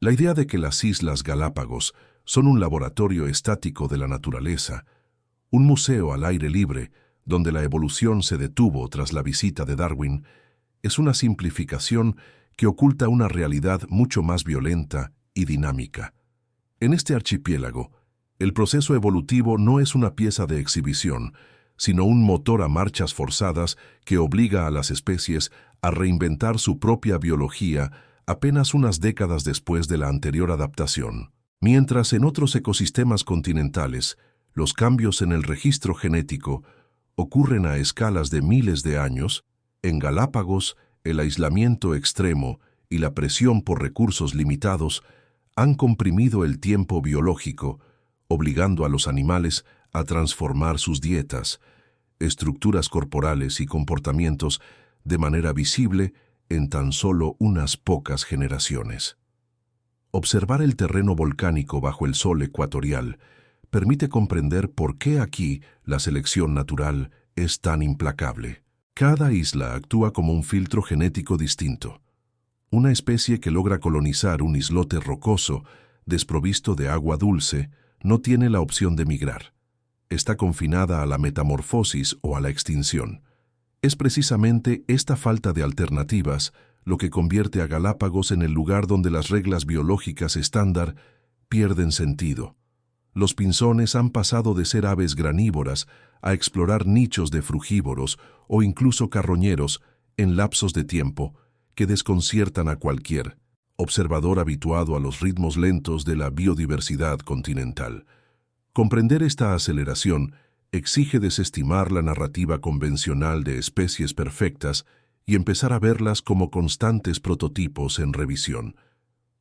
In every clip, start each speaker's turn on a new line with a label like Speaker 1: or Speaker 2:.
Speaker 1: La idea de que las Islas Galápagos son un laboratorio estático de la naturaleza, un museo al aire libre donde la evolución se detuvo tras la visita de Darwin, es una simplificación que oculta una realidad mucho más violenta y dinámica. En este archipiélago, el proceso evolutivo no es una pieza de exhibición, sino un motor a marchas forzadas que obliga a las especies a reinventar su propia biología apenas unas décadas después de la anterior adaptación. Mientras en otros ecosistemas continentales, los cambios en el registro genético ocurren a escalas de miles de años, en Galápagos el aislamiento extremo y la presión por recursos limitados han comprimido el tiempo biológico, obligando a los animales a transformar sus dietas, estructuras corporales y comportamientos de manera visible en tan solo unas pocas generaciones. Observar el terreno volcánico bajo el sol ecuatorial permite comprender por qué aquí la selección natural es tan implacable. Cada isla actúa como un filtro genético distinto. Una especie que logra colonizar un islote rocoso, desprovisto de agua dulce, no tiene la opción de migrar. Está confinada a la metamorfosis o a la extinción. Es precisamente esta falta de alternativas lo que convierte a Galápagos en el lugar donde las reglas biológicas estándar pierden sentido. Los pinzones han pasado de ser aves granívoras a explorar nichos de frugívoros o incluso carroñeros en lapsos de tiempo que desconciertan a cualquier observador habituado a los ritmos lentos de la biodiversidad continental. Comprender esta aceleración exige desestimar la narrativa convencional de especies perfectas y empezar a verlas como constantes prototipos en revisión.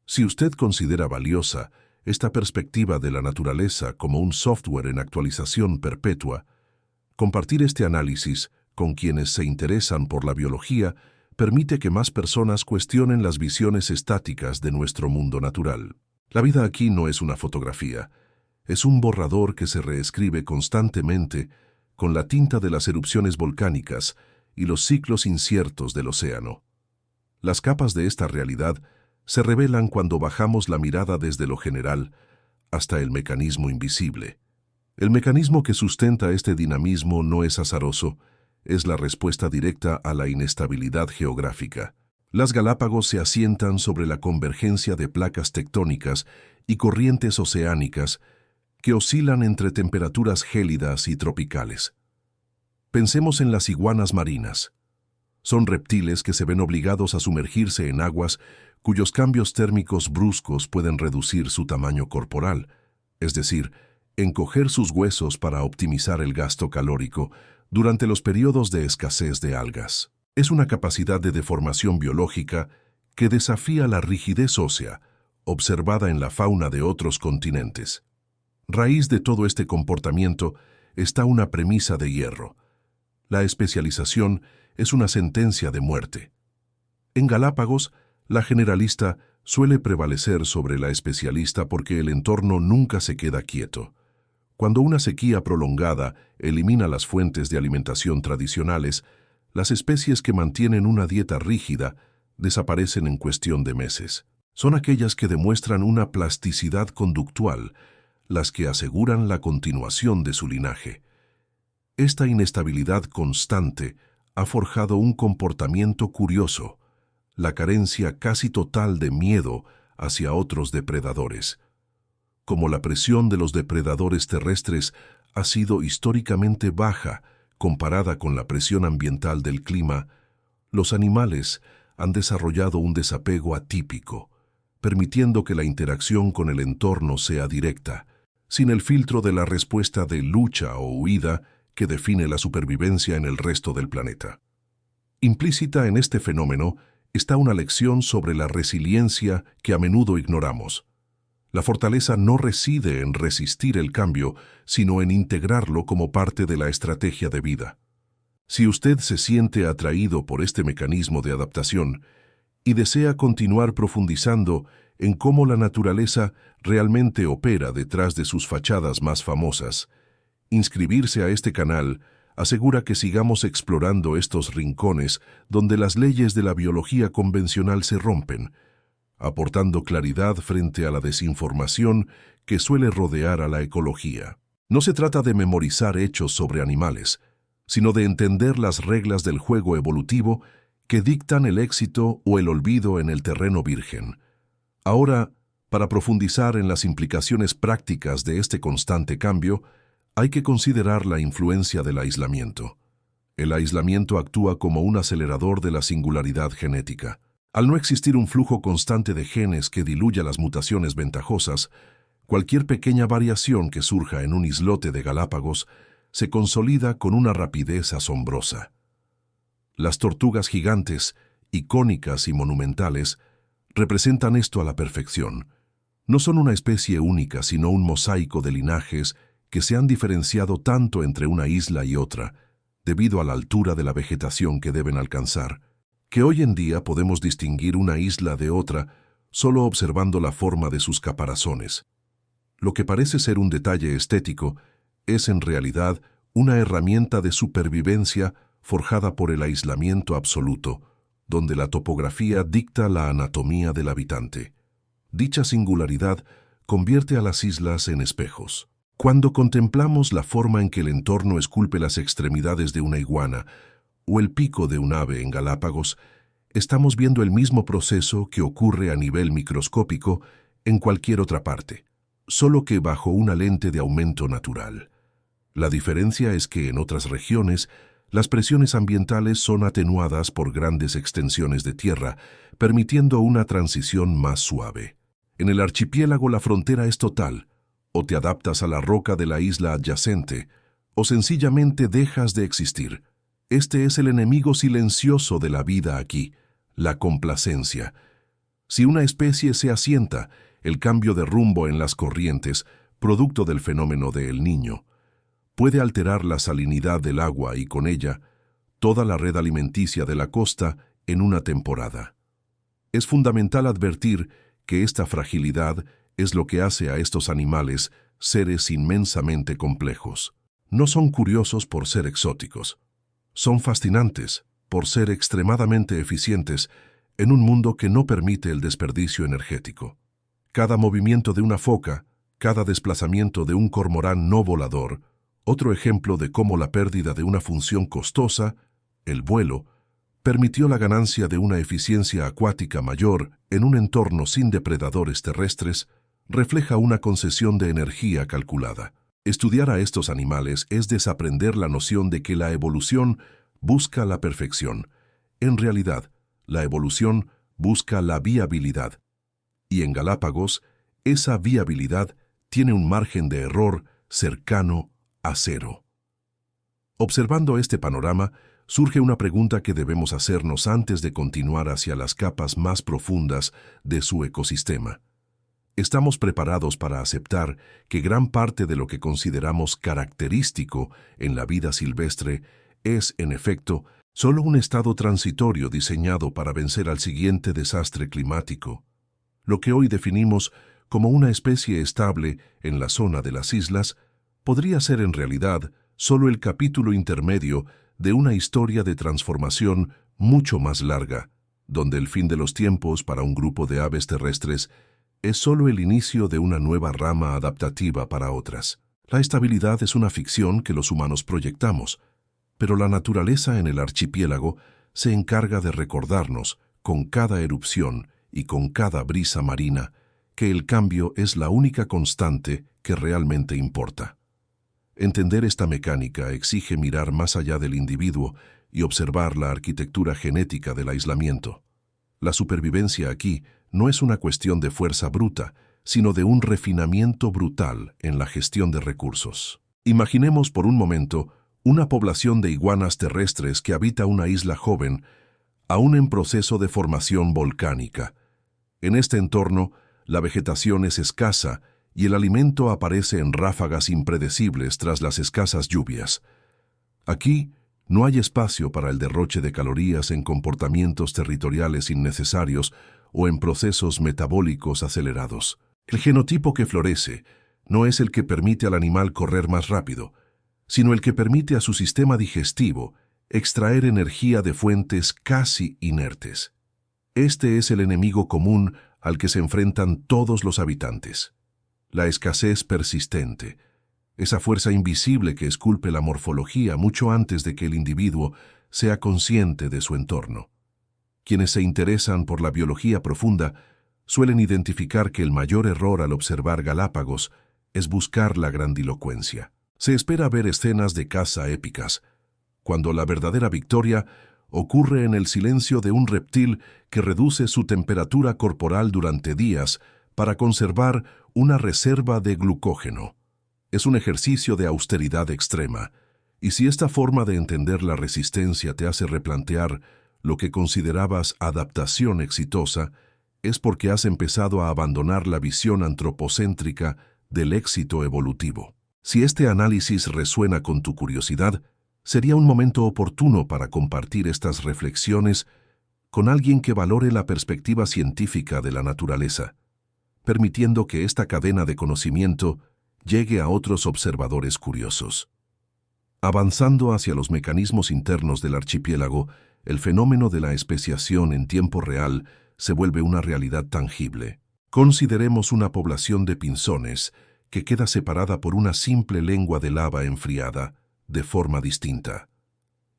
Speaker 1: Si usted considera valiosa esta perspectiva de la naturaleza como un software en actualización perpetua, compartir este análisis con quienes se interesan por la biología permite que más personas cuestionen las visiones estáticas de nuestro mundo natural. La vida aquí no es una fotografía, es un borrador que se reescribe constantemente con la tinta de las erupciones volcánicas y los ciclos inciertos del océano. Las capas de esta realidad se revelan cuando bajamos la mirada desde lo general hasta el mecanismo invisible. El mecanismo que sustenta este dinamismo no es azaroso, es la respuesta directa a la inestabilidad geográfica. Las Galápagos se asientan sobre la convergencia de placas tectónicas y corrientes oceánicas que oscilan entre temperaturas gélidas y tropicales. Pensemos en las iguanas marinas. Son reptiles que se ven obligados a sumergirse en aguas cuyos cambios térmicos bruscos pueden reducir su tamaño corporal, es decir, encoger sus huesos para optimizar el gasto calórico durante los periodos de escasez de algas. Es una capacidad de deformación biológica que desafía la rigidez ósea observada en la fauna de otros continentes. Raíz de todo este comportamiento está una premisa de hierro. La especialización es una sentencia de muerte. En Galápagos, la generalista suele prevalecer sobre la especialista porque el entorno nunca se queda quieto. Cuando una sequía prolongada elimina las fuentes de alimentación tradicionales, las especies que mantienen una dieta rígida desaparecen en cuestión de meses. Son aquellas que demuestran una plasticidad conductual, las que aseguran la continuación de su linaje. Esta inestabilidad constante ha forjado un comportamiento curioso, la carencia casi total de miedo hacia otros depredadores. Como la presión de los depredadores terrestres ha sido históricamente baja comparada con la presión ambiental del clima, los animales han desarrollado un desapego atípico, permitiendo que la interacción con el entorno sea directa, sin el filtro de la respuesta de lucha o huida que define la supervivencia en el resto del planeta. Implícita en este fenómeno está una lección sobre la resiliencia que a menudo ignoramos. La fortaleza no reside en resistir el cambio, sino en integrarlo como parte de la estrategia de vida. Si usted se siente atraído por este mecanismo de adaptación y desea continuar profundizando en cómo la naturaleza realmente opera detrás de sus fachadas más famosas, inscribirse a este canal asegura que sigamos explorando estos rincones donde las leyes de la biología convencional se rompen, aportando claridad frente a la desinformación que suele rodear a la ecología. No se trata de memorizar hechos sobre animales, sino de entender las reglas del juego evolutivo que dictan el éxito o el olvido en el terreno virgen. Ahora, para profundizar en las implicaciones prácticas de este constante cambio, hay que considerar la influencia del aislamiento. El aislamiento actúa como un acelerador de la singularidad genética. Al no existir un flujo constante de genes que diluya las mutaciones ventajosas, cualquier pequeña variación que surja en un islote de Galápagos se consolida con una rapidez asombrosa. Las tortugas gigantes, icónicas y monumentales, representan esto a la perfección. No son una especie única, sino un mosaico de linajes que se han diferenciado tanto entre una isla y otra, debido a la altura de la vegetación que deben alcanzar, que hoy en día podemos distinguir una isla de otra solo observando la forma de sus caparazones. Lo que parece ser un detalle estético es en realidad una herramienta de supervivencia forjada por el aislamiento absoluto, donde la topografía dicta la anatomía del habitante. Dicha singularidad convierte a las islas en espejos. Cuando contemplamos la forma en que el entorno esculpe las extremidades de una iguana o el pico de un ave en Galápagos, estamos viendo el mismo proceso que ocurre a nivel microscópico en cualquier otra parte, solo que bajo una lente de aumento natural. La diferencia es que en otras regiones, las presiones ambientales son atenuadas por grandes extensiones de tierra, permitiendo una transición más suave. En el archipiélago la frontera es total. O te adaptas a la roca de la isla adyacente, o sencillamente dejas de existir. Este es el enemigo silencioso de la vida aquí, la complacencia. Si una especie se asienta, el cambio de rumbo en las corrientes, producto del fenómeno de El Niño, puede alterar la salinidad del agua y con ella toda la red alimenticia de la costa en una temporada. Es fundamental advertir que esta fragilidad es lo que hace a estos animales seres inmensamente complejos. No son curiosos por ser exóticos. Son fascinantes por ser extremadamente eficientes en un mundo que no permite el desperdicio energético. Cada movimiento de una foca, cada desplazamiento de un cormorán no volador, otro ejemplo de cómo la pérdida de una función costosa, el vuelo, permitió la ganancia de una eficiencia acuática mayor en un entorno sin depredadores terrestres, refleja una concesión de energía calculada. Estudiar a estos animales es desaprender la noción de que la evolución busca la perfección. En realidad, la evolución busca la viabilidad. Y en Galápagos, esa viabilidad tiene un margen de error cercano a cero. Observando este panorama, surge una pregunta que debemos hacernos antes de continuar hacia las capas más profundas de su ecosistema. ¿Estamos preparados para aceptar que gran parte de lo que consideramos característico en la vida silvestre es, en efecto, solo un estado transitorio diseñado para vencer al siguiente desastre climático? Lo que hoy definimos como una especie estable en la zona de las islas podría ser en realidad solo el capítulo intermedio de una historia de transformación mucho más larga, donde el fin de los tiempos para un grupo de aves terrestres es solo el inicio de una nueva rama adaptativa para otras. La estabilidad es una ficción que los humanos proyectamos, pero la naturaleza en el archipiélago se encarga de recordarnos, con cada erupción y con cada brisa marina, que el cambio es la única constante que realmente importa. Entender esta mecánica exige mirar más allá del individuo y observar la arquitectura genética del aislamiento. La supervivencia aquí no es una cuestión de fuerza bruta, sino de un refinamiento brutal en la gestión de recursos. Imaginemos por un momento una población de iguanas terrestres que habita una isla joven, aún en proceso de formación volcánica. En este entorno, la vegetación es escasa y el alimento aparece en ráfagas impredecibles tras las escasas lluvias. Aquí no hay espacio para el derroche de calorías en comportamientos territoriales innecesarios o en procesos metabólicos acelerados. El genotipo que florece no es el que permite al animal correr más rápido, sino el que permite a su sistema digestivo extraer energía de fuentes casi inertes. Este es el enemigo común al que se enfrentan todos los habitantes. La escasez persistente, esa fuerza invisible que esculpe la morfología mucho antes de que el individuo sea consciente de su entorno. Quienes se interesan por la biología profunda suelen identificar que el mayor error al observar Galápagos es buscar la grandilocuencia. Se espera ver escenas de caza épicas, cuando la verdadera victoria ocurre en el silencio de un reptil que reduce su temperatura corporal durante días para conservar una reserva de glucógeno. Es un ejercicio de austeridad extrema, y si esta forma de entender la resistencia te hace replantear lo que considerabas adaptación exitosa, es porque has empezado a abandonar la visión antropocéntrica del éxito evolutivo. Si este análisis resuena con tu curiosidad, sería un momento oportuno para compartir estas reflexiones con alguien que valore la perspectiva científica de la naturaleza, permitiendo que esta cadena de conocimiento llegue a otros observadores curiosos. Avanzando hacia los mecanismos internos del archipiélago, el fenómeno de la especiación en tiempo real se vuelve una realidad tangible. Consideremos una población de pinzones que queda separada por una simple lengua de lava enfriada, de forma distinta.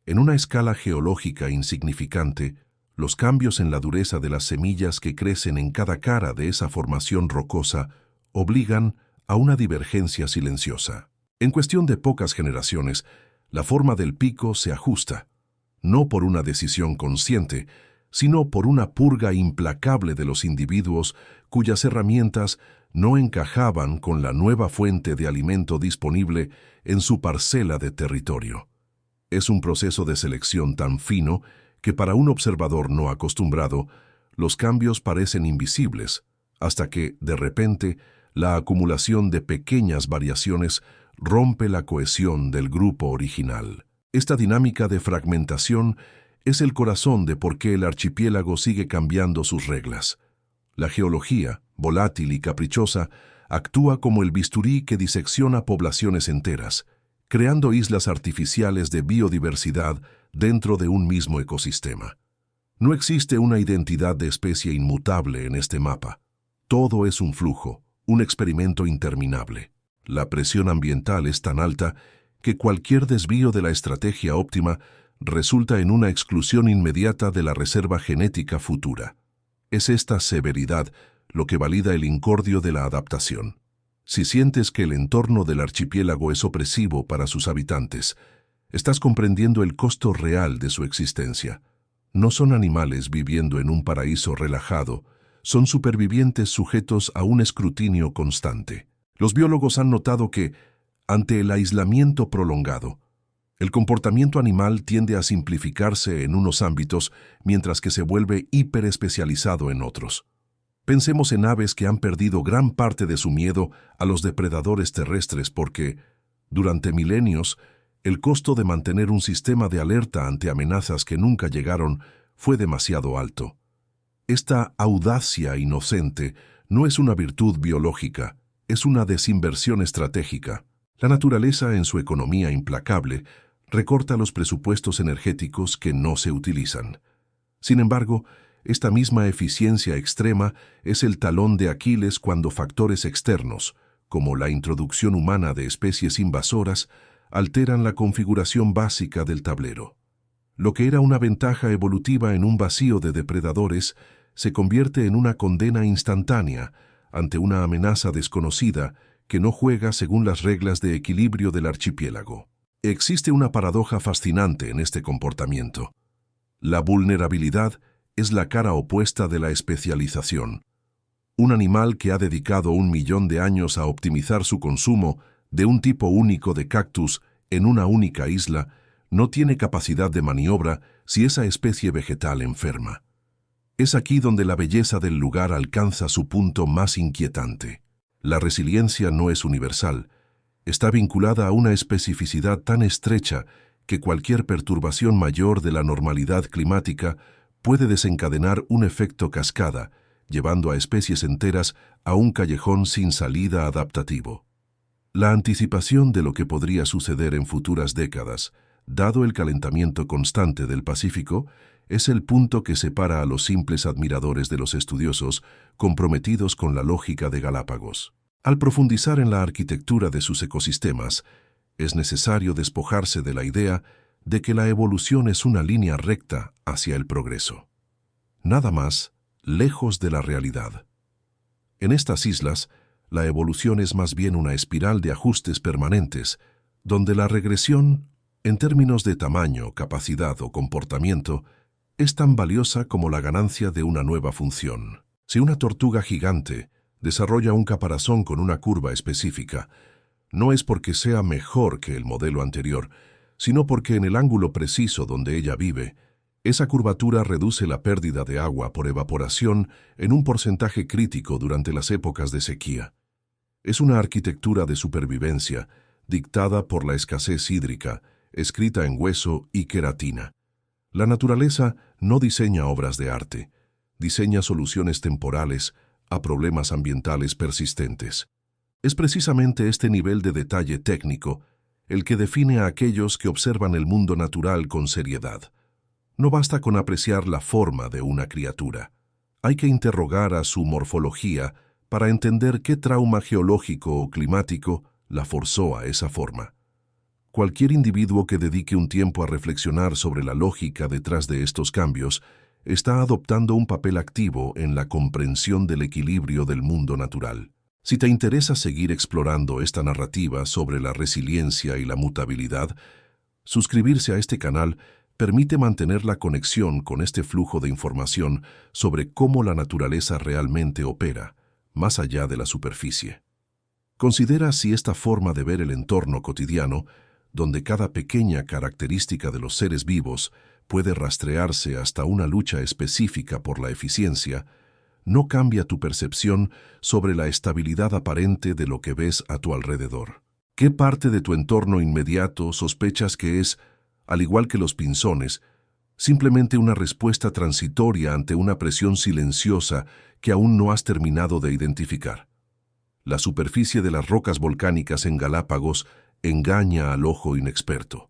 Speaker 1: En una escala geológica insignificante, los cambios en la dureza de las semillas que crecen en cada cara de esa formación rocosa obligan a una divergencia silenciosa. En cuestión de pocas generaciones, la forma del pico se ajusta, no por una decisión consciente, sino por una purga implacable de los individuos cuyas herramientas no encajaban con la nueva fuente de alimento disponible en su parcela de territorio. Es un proceso de selección tan fino que para un observador no acostumbrado, los cambios parecen invisibles, hasta que, de repente, la acumulación de pequeñas variaciones rompe la cohesión del grupo original. Esta dinámica de fragmentación es el corazón de por qué el archipiélago sigue cambiando sus reglas. La geología, volátil y caprichosa, actúa como el bisturí que disecciona poblaciones enteras, creando islas artificiales de biodiversidad dentro de un mismo ecosistema. No existe una identidad de especie inmutable en este mapa. Todo es un flujo, un experimento interminable. La presión ambiental es tan alta que cualquier desvío de la estrategia óptima resulta en una exclusión inmediata de la reserva genética futura. Es esta severidad lo que valida el incordio de la adaptación. Si sientes que el entorno del archipiélago es opresivo para sus habitantes, estás comprendiendo el costo real de su existencia. No son animales viviendo en un paraíso relajado, son supervivientes sujetos a un escrutinio constante. Los biólogos han notado que, ante el aislamiento prolongado, el comportamiento animal tiende a simplificarse en unos ámbitos mientras que se vuelve hiperespecializado en otros. Pensemos en aves que han perdido gran parte de su miedo a los depredadores terrestres porque, durante milenios, el costo de mantener un sistema de alerta ante amenazas que nunca llegaron fue demasiado alto. Esta audacia inocente no es una virtud biológica, es una desinversión estratégica. La naturaleza, en su economía implacable, recorta los presupuestos energéticos que no se utilizan. Sin embargo, esta misma eficiencia extrema es el talón de Aquiles cuando factores externos, como la introducción humana de especies invasoras, alteran la configuración básica del tablero. Lo que era una ventaja evolutiva en un vacío de depredadores se convierte en una condena instantánea ante una amenaza desconocida que no juega según las reglas de equilibrio del archipiélago. Existe una paradoja fascinante en este comportamiento. La vulnerabilidad es la cara opuesta de la especialización. Un animal que ha dedicado 1 millón de años a optimizar su consumo de un tipo único de cactus en una única isla no tiene capacidad de maniobra si esa especie vegetal enferma. Es aquí donde la belleza del lugar alcanza su punto más inquietante. La resiliencia no es universal. Está vinculada a una especificidad tan estrecha que cualquier perturbación mayor de la normalidad climática puede desencadenar un efecto cascada, llevando a especies enteras a un callejón sin salida adaptativo. La anticipación de lo que podría suceder en futuras décadas, dado el calentamiento constante del Pacífico, es el punto que separa a los simples admiradores de los estudiosos comprometidos con la lógica de Galápagos. Al profundizar en la arquitectura de sus ecosistemas, es necesario despojarse de la idea de que la evolución es una línea recta hacia el progreso. Nada más lejos de la realidad. En estas islas, la evolución es más bien una espiral de ajustes permanentes, donde la regresión, en términos de tamaño, capacidad o comportamiento, es tan valiosa como la ganancia de una nueva función. Si una tortuga gigante desarrolla un caparazón con una curva específica, no es porque sea mejor que el modelo anterior, sino porque en el ángulo preciso donde ella vive, esa curvatura reduce la pérdida de agua por evaporación en un porcentaje crítico durante las épocas de sequía. Es una arquitectura de supervivencia dictada por la escasez hídrica, escrita en hueso y queratina. La naturaleza no diseña obras de arte, diseña soluciones temporales a problemas ambientales persistentes. Es precisamente este nivel de detalle técnico el que define a aquellos que observan el mundo natural con seriedad. No basta con apreciar la forma de una criatura. Hay que interrogar a su morfología para entender qué trauma geológico o climático la forzó a esa forma. Cualquier individuo que dedique un tiempo a reflexionar sobre la lógica detrás de estos cambios está adoptando un papel activo en la comprensión del equilibrio del mundo natural. Si te interesa seguir explorando esta narrativa sobre la resiliencia y la mutabilidad, suscribirse a este canal permite mantener la conexión con este flujo de información sobre cómo la naturaleza realmente opera, más allá de la superficie. Considera si esta forma de ver el entorno cotidiano, donde cada pequeña característica de los seres vivos puede rastrearse hasta una lucha específica por la eficiencia, no cambia tu percepción sobre la estabilidad aparente de lo que ves a tu alrededor. ¿Qué parte de tu entorno inmediato sospechas que es, al igual que los pinzones, simplemente una respuesta transitoria ante una presión silenciosa que aún no has terminado de identificar? La superficie de las rocas volcánicas en Galápagos engaña al ojo inexperto.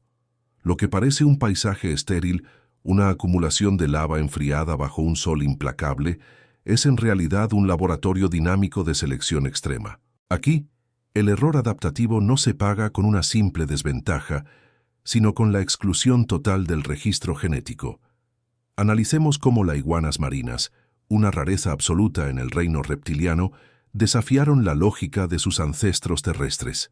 Speaker 1: Lo que parece un paisaje estéril, una acumulación de lava enfriada bajo un sol implacable, es en realidad un laboratorio dinámico de selección extrema. Aquí, el error adaptativo no se paga con una simple desventaja, sino con la exclusión total del registro genético. Analicemos cómo las iguanas marinas, una rareza absoluta en el reino reptiliano, desafiaron la lógica de sus ancestros terrestres.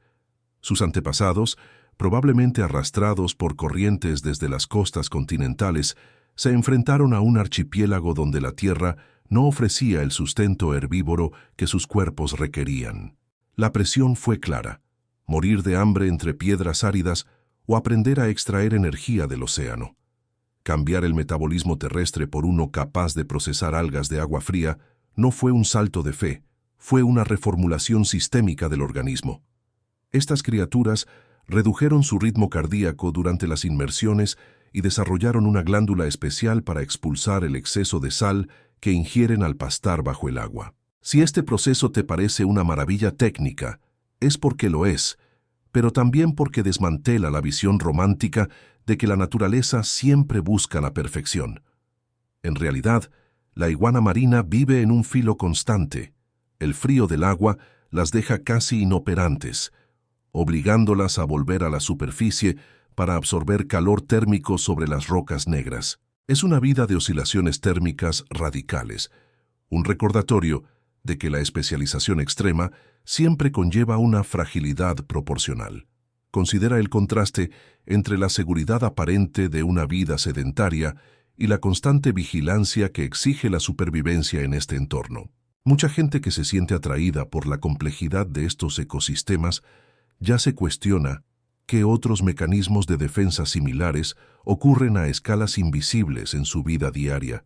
Speaker 1: Sus antepasados, probablemente arrastrados por corrientes desde las costas continentales, se enfrentaron a un archipiélago donde la tierra no ofrecía el sustento herbívoro que sus cuerpos requerían. La presión fue clara: morir de hambre entre piedras áridas o aprender a extraer energía del océano. Cambiar el metabolismo terrestre por uno capaz de procesar algas de agua fría no fue un salto de fe, fue una reformulación sistémica del organismo. Estas criaturas redujeron su ritmo cardíaco durante las inmersiones y desarrollaron una glándula especial para expulsar el exceso de sal que ingieren al pastar bajo el agua. Si este proceso te parece una maravilla técnica, es porque lo es, pero también porque desmantela la visión romántica de que la naturaleza siempre busca la perfección. En realidad, la iguana marina vive en un filo constante. El frío del agua las deja casi inoperantes, obligándolas a volver a la superficie para absorber calor térmico sobre las rocas negras. Es una vida de oscilaciones térmicas radicales, un recordatorio de que la especialización extrema siempre conlleva una fragilidad proporcional. Considera el contraste entre la seguridad aparente de una vida sedentaria y la constante vigilancia que exige la supervivencia en este entorno. Mucha gente que se siente atraída por la complejidad de estos ecosistemas ya se cuestiona qué otros mecanismos de defensa similares ocurren a escalas invisibles en su vida diaria,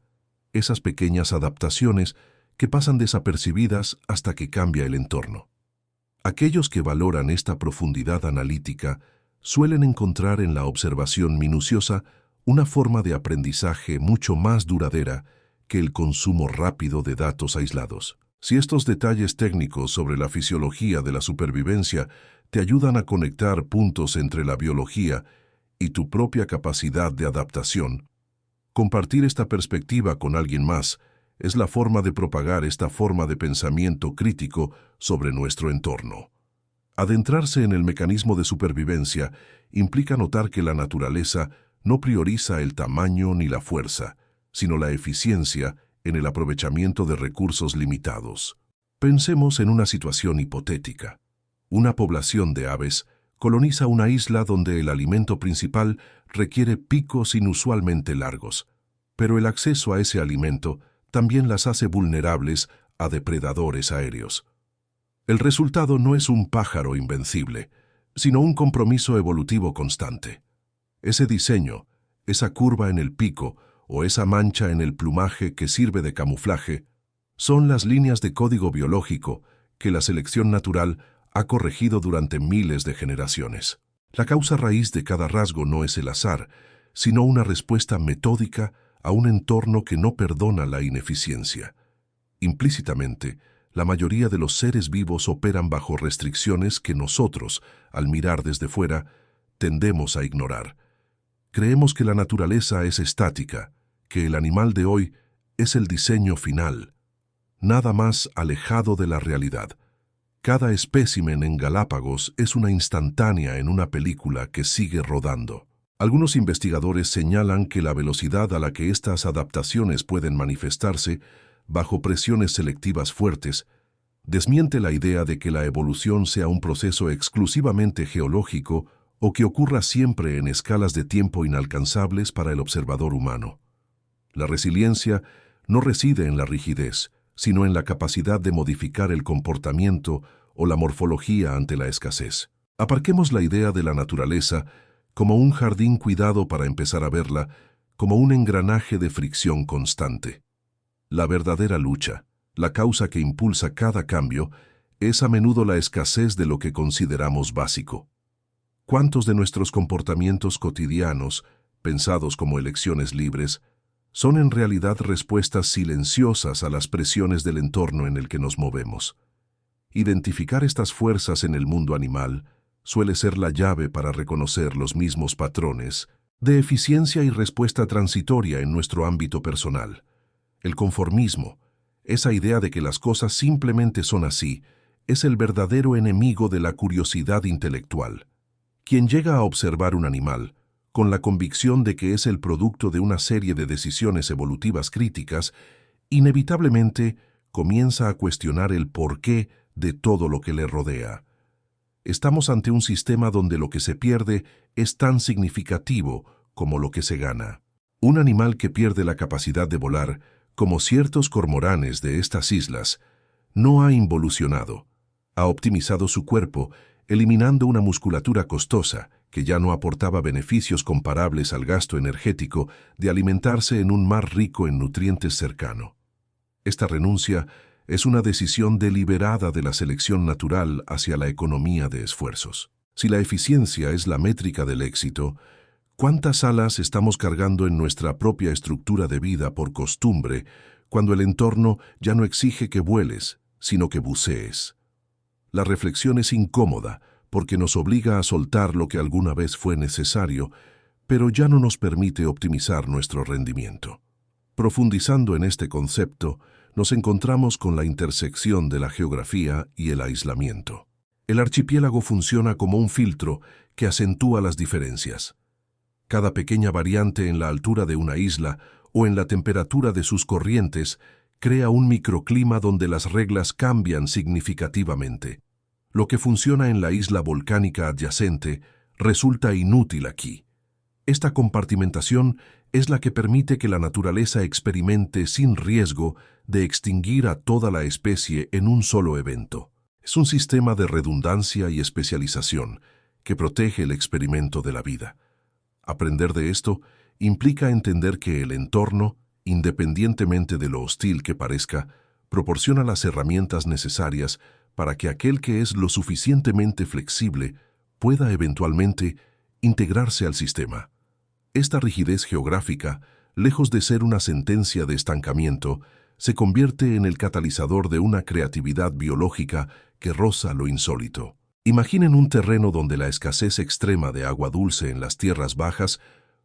Speaker 1: esas pequeñas adaptaciones que pasan desapercibidas hasta que cambia el entorno. Aquellos que valoran esta profundidad analítica suelen encontrar en la observación minuciosa una forma de aprendizaje mucho más duradera que el consumo rápido de datos aislados. Si estos detalles técnicos sobre la fisiología de la supervivencia te ayudan a conectar puntos entre la biología y tu propia capacidad de adaptación, Compartir esta perspectiva con alguien más es la forma de propagar esta forma de pensamiento crítico sobre nuestro entorno. Adentrarse en el mecanismo de supervivencia implica notar que la naturaleza no prioriza el tamaño ni la fuerza, sino la eficiencia en el aprovechamiento de recursos limitados. Pensemos en una situación hipotética. Una población de aves coloniza una isla donde el alimento principal requiere picos inusualmente largos, pero el acceso a ese alimento también las hace vulnerables a depredadores aéreos. El resultado no es un pájaro invencible, sino un compromiso evolutivo constante. Ese diseño, esa curva en el pico o esa mancha en el plumaje que sirve de camuflaje, son las líneas de código biológico que la selección natural ha corregido durante miles de generaciones. La causa raíz de cada rasgo no es el azar, sino una respuesta metódica a un entorno que no perdona la ineficiencia. Implícitamente, la mayoría de los seres vivos operan bajo restricciones que nosotros, al mirar desde fuera, tendemos a ignorar. Creemos que la naturaleza es estática, que el animal de hoy es el diseño final. Nada más alejado de la realidad. Cada espécimen en Galápagos es una instantánea en una película que sigue rodando. Algunos investigadores señalan que la velocidad a la que estas adaptaciones pueden manifestarse bajo presiones selectivas fuertes desmiente la idea de que la evolución sea un proceso exclusivamente geológico o que ocurra siempre en escalas de tiempo inalcanzables para el observador humano. La resiliencia no reside en la rigidez, sino en la capacidad de modificar el comportamiento o la morfología ante la escasez. Aparquemos la idea de la naturaleza como un jardín cuidado para empezar a verla como un engranaje de fricción constante. La verdadera lucha, la causa que impulsa cada cambio, es a menudo la escasez de lo que consideramos básico. ¿Cuántos de nuestros comportamientos cotidianos, pensados como elecciones libres, son en realidad respuestas silenciosas a las presiones del entorno en el que nos movemos? Identificar estas fuerzas en el mundo animal suele ser la llave para reconocer los mismos patrones de eficiencia y respuesta transitoria en nuestro ámbito personal. El conformismo, esa idea de que las cosas simplemente son así, es el verdadero enemigo de la curiosidad intelectual. Quien llega a observar un animal, con la convicción de que es el producto de una serie de decisiones evolutivas críticas, inevitablemente comienza a cuestionar el porqué de todo lo que le rodea. Estamos ante un sistema donde lo que se pierde es tan significativo como lo que se gana. Un animal que pierde la capacidad de volar, como ciertos cormoranes de estas islas, no ha involucionado. Ha optimizado su cuerpo, eliminando una musculatura costosa que ya no aportaba beneficios comparables al gasto energético de alimentarse en un mar rico en nutrientes cercano. Esta renuncia es una decisión deliberada de la selección natural hacia la economía de esfuerzos. Si la eficiencia es la métrica del éxito, ¿cuántas alas estamos cargando en nuestra propia estructura de vida por costumbre cuando el entorno ya no exige que vueles, sino que bucees? La reflexión es incómoda porque nos obliga a soltar lo que alguna vez fue necesario, pero ya no nos permite optimizar nuestro rendimiento. Profundizando en este concepto, nos encontramos con la intersección de la geografía y el aislamiento. El archipiélago funciona como un filtro que acentúa las diferencias. Cada pequeña variante en la altura de una isla o en la temperatura de sus corrientes crea un microclima donde las reglas cambian significativamente. Lo que funciona en la isla volcánica adyacente resulta inútil aquí. Esta compartimentación es la que permite que la naturaleza experimente sin riesgo de extinguir a toda la especie en un solo evento. Es un sistema de redundancia y especialización que protege el experimento de la vida. Aprender de esto implica entender que el entorno, independientemente de lo hostil que parezca, proporciona las herramientas necesarias para que aquel que es lo suficientemente flexible pueda eventualmente integrarse al sistema. Esta rigidez geográfica, lejos de ser una sentencia de estancamiento, se convierte en el catalizador de una creatividad biológica que roza lo insólito. Imaginen un terreno donde la escasez extrema de agua dulce en las tierras bajas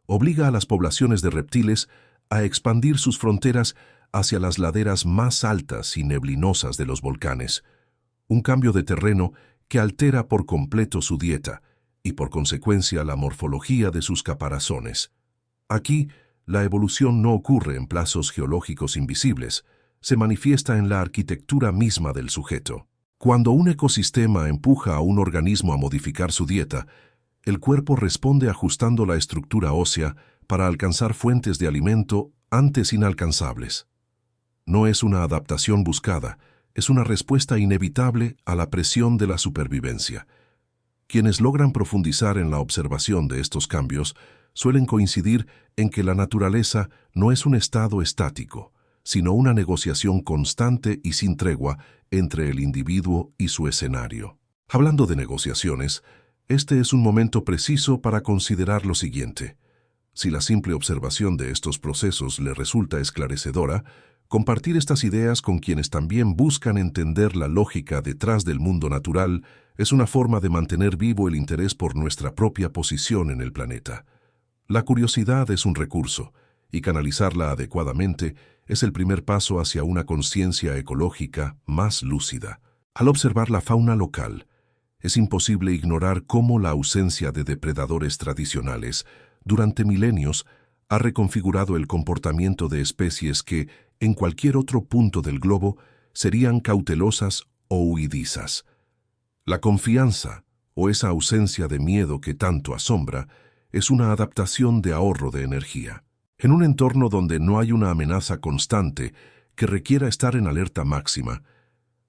Speaker 1: obliga a las poblaciones de reptiles a expandir sus fronteras hacia las laderas más altas y neblinosas de los volcanes, un cambio de terreno que altera por completo su dieta y por consecuencia la morfología de sus caparazones. Aquí, la evolución no ocurre en plazos geológicos invisibles, se manifiesta en la arquitectura misma del sujeto. Cuando un ecosistema empuja a un organismo a modificar su dieta, el cuerpo responde ajustando la estructura ósea para alcanzar fuentes de alimento antes inalcanzables. No es una adaptación buscada, es una respuesta inevitable a la presión de la supervivencia. Quienes logran profundizar en la observación de estos cambios suelen coincidir en que la naturaleza no es un estado estático, sino una negociación constante y sin tregua entre el individuo y su escenario. Hablando de negociaciones, este es un momento preciso para considerar lo siguiente. Si la simple observación de estos procesos le resulta esclarecedora, compartir estas ideas con quienes también buscan entender la lógica detrás del mundo natural es una forma de mantener vivo el interés por nuestra propia posición en el planeta. La curiosidad es un recurso, y canalizarla adecuadamente es el primer paso hacia una conciencia ecológica más lúcida. Al observar la fauna local, es imposible ignorar cómo la ausencia de depredadores tradicionales durante milenios ha reconfigurado el comportamiento de especies que, en cualquier otro punto del globo, serían cautelosas o huidizas. La confianza, o esa ausencia de miedo que tanto asombra, es una adaptación de ahorro de energía. En un entorno donde no hay una amenaza constante que requiera estar en alerta máxima,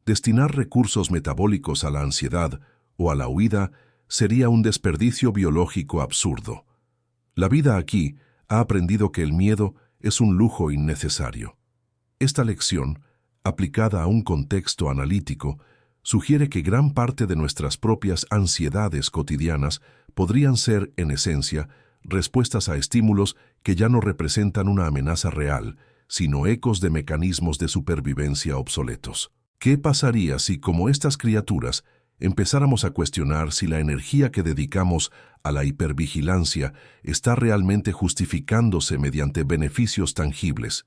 Speaker 1: destinar recursos metabólicos a la ansiedad o a la huida sería un desperdicio biológico absurdo. La vida aquí ha aprendido que el miedo es un lujo innecesario. Esta lección, aplicada a un contexto analítico, sugiere que gran parte de nuestras propias ansiedades cotidianas podrían ser, en esencia, respuestas a estímulos que ya no representan una amenaza real, sino ecos de mecanismos de supervivencia obsoletos. ¿Qué pasaría si, como estas criaturas, empezáramos a cuestionar si la energía que dedicamos a la hipervigilancia está realmente justificándose mediante beneficios tangibles?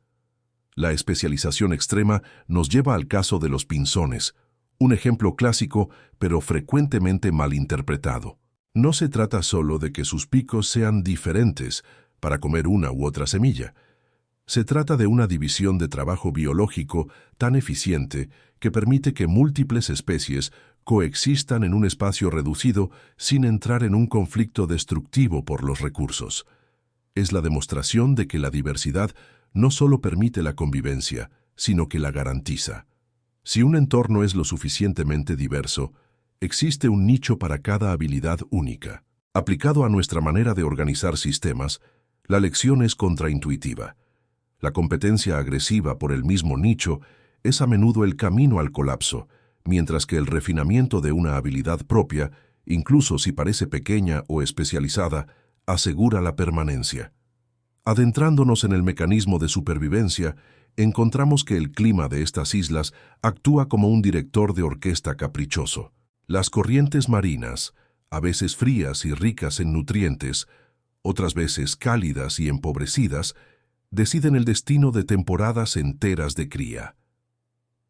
Speaker 1: La especialización extrema nos lleva al caso de los pinzones, un ejemplo clásico pero frecuentemente malinterpretado. No se trata solo de que sus picos sean diferentes para comer una u otra semilla. Se trata de una división de trabajo biológico tan eficiente que permite que múltiples especies coexistan en un espacio reducido sin entrar en un conflicto destructivo por los recursos. Es la demostración de que la diversidad no solo permite la convivencia, sino que la garantiza. Si un entorno es lo suficientemente diverso, existe un nicho para cada habilidad única. Aplicado a nuestra manera de organizar sistemas, la lección es contraintuitiva. La competencia agresiva por el mismo nicho es a menudo el camino al colapso, mientras que el refinamiento de una habilidad propia, incluso si parece pequeña o especializada, asegura la permanencia. Adentrándonos en el mecanismo de supervivencia, encontramos que el clima de estas islas actúa como un director de orquesta caprichoso. Las corrientes marinas, a veces frías y ricas en nutrientes, otras veces cálidas y empobrecidas, deciden el destino de temporadas enteras de cría.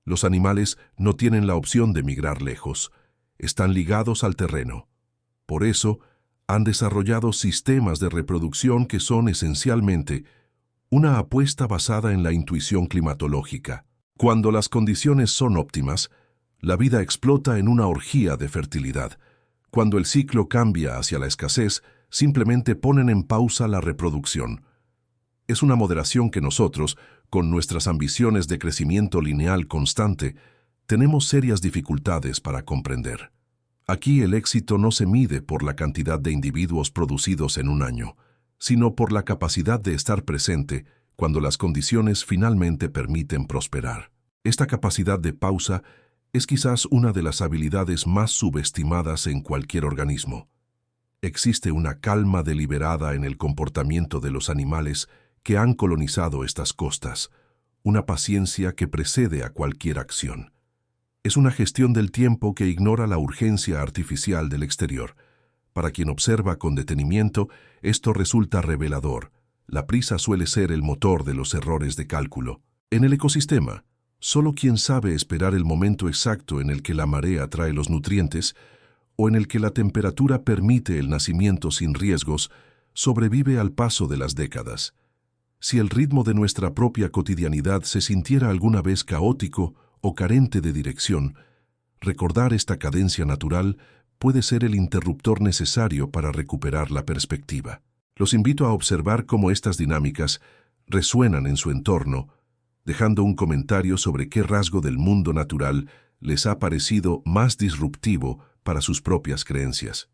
Speaker 1: Los animales no tienen la opción de migrar lejos, están ligados al terreno. Por eso, han desarrollado sistemas de reproducción que son esencialmente una apuesta basada en la intuición climatológica. Cuando las condiciones son óptimas, la vida explota en una orgía de fertilidad. Cuando el ciclo cambia hacia la escasez, simplemente ponen en pausa la reproducción. Es una moderación que nosotros, con nuestras ambiciones de crecimiento lineal constante, tenemos serias dificultades para comprender. Aquí el éxito no se mide por la cantidad de individuos producidos en un año, sino por la capacidad de estar presente cuando las condiciones finalmente permiten prosperar. Esta capacidad de pausa es quizás una de las habilidades más subestimadas en cualquier organismo. Existe una calma deliberada en el comportamiento de los animales que han colonizado estas costas, una paciencia que precede a cualquier acción. Es una gestión del tiempo que ignora la urgencia artificial del exterior. Para quien observa con detenimiento, esto resulta revelador. La prisa suele ser el motor de los errores de cálculo. En el ecosistema, solo quien sabe esperar el momento exacto en el que la marea trae los nutrientes o en el que la temperatura permite el nacimiento sin riesgos, sobrevive al paso de las décadas. Si el ritmo de nuestra propia cotidianidad se sintiera alguna vez caótico o carente de dirección, recordar esta cadencia natural puede ser el interruptor necesario para recuperar la perspectiva. Los invito a observar cómo estas dinámicas resuenan en su entorno, dejando un comentario sobre qué rasgo del mundo natural les ha parecido más disruptivo para sus propias creencias.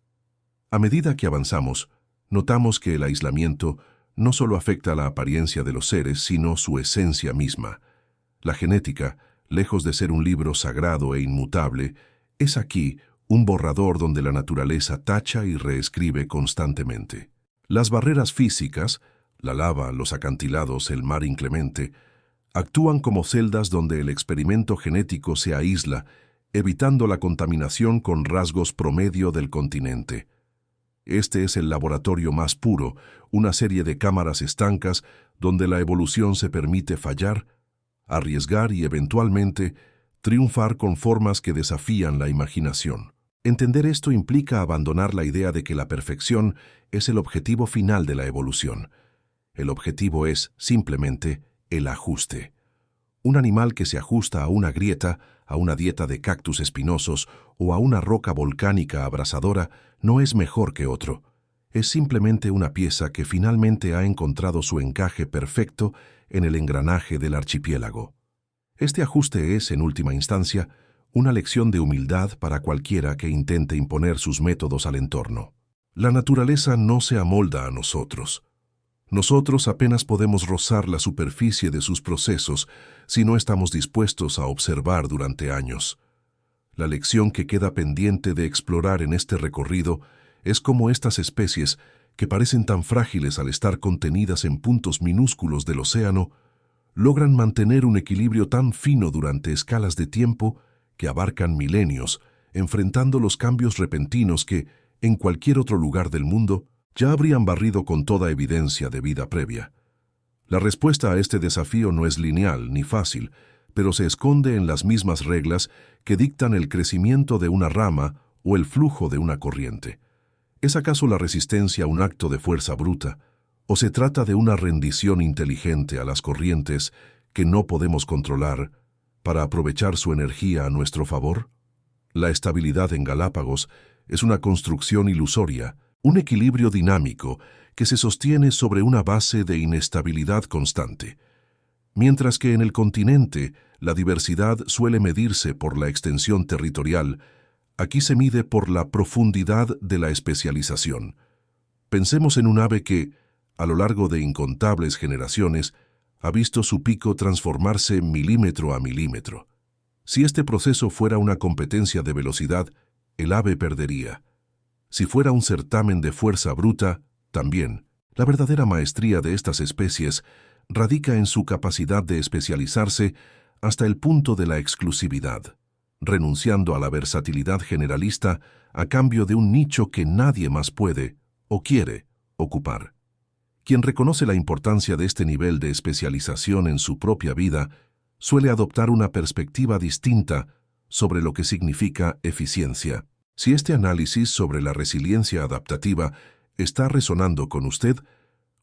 Speaker 1: A medida que avanzamos, notamos que el aislamiento no solo afecta la apariencia de los seres, sino su esencia misma. La genética, lejos de ser un libro sagrado e inmutable, es aquí un borrador donde la naturaleza tacha y reescribe constantemente. Las barreras físicas, la lava, los acantilados, el mar inclemente, actúan como celdas donde el experimento genético se aísla, evitando la contaminación con rasgos promedio del continente. Este es el laboratorio más puro, una serie de cámaras estancas donde la evolución se permite fallar, arriesgar y eventualmente triunfar con formas que desafían la imaginación. Entender esto implica abandonar la idea de que la perfección es el objetivo final de la evolución. El objetivo es, simplemente, el ajuste. Un animal que se ajusta a una grieta, a una dieta de cactus espinosos o a una roca volcánica abrasadora no es mejor que otro. Es simplemente una pieza que finalmente ha encontrado su encaje perfecto en el engranaje del archipiélago. Este ajuste es, en última instancia, una lección de humildad para cualquiera que intente imponer sus métodos al entorno. La naturaleza no se amolda a nosotros. Nosotros apenas podemos rozar la superficie de sus procesos si no estamos dispuestos a observar durante años. La lección que queda pendiente de explorar en este recorrido es cómo estas especies, que parecen tan frágiles al estar contenidas en puntos minúsculos del océano, logran mantener un equilibrio tan fino durante escalas de tiempo que abarcan milenios, enfrentando los cambios repentinos que, en cualquier otro lugar del mundo, ya habrían barrido con toda evidencia de vida previa. La respuesta a este desafío no es lineal ni fácil, pero se esconde en las mismas reglas que dictan el crecimiento de una rama o el flujo de una corriente. ¿Es acaso la resistencia un acto de fuerza bruta, o se trata de una rendición inteligente a las corrientes que no podemos controlar para aprovechar su energía a nuestro favor? La estabilidad en Galápagos es una construcción ilusoria, un equilibrio dinámico que se sostiene sobre una base de inestabilidad constante. Mientras que en el continente la diversidad suele medirse por la extensión territorial, aquí se mide por la profundidad de la especialización. Pensemos en un ave que, a lo largo de incontables generaciones, ha visto su pico transformarse milímetro a milímetro. Si este proceso fuera una competencia de velocidad, el ave perdería. Si fuera un certamen de fuerza bruta, también. La verdadera maestría de estas especies radica en su capacidad de especializarse hasta el punto de la exclusividad, renunciando a la versatilidad generalista a cambio de un nicho que nadie más puede o quiere ocupar. Quien reconoce la importancia de este nivel de especialización en su propia vida suele adoptar una perspectiva distinta sobre lo que significa eficiencia. Si este análisis sobre la resiliencia adaptativa está resonando con usted,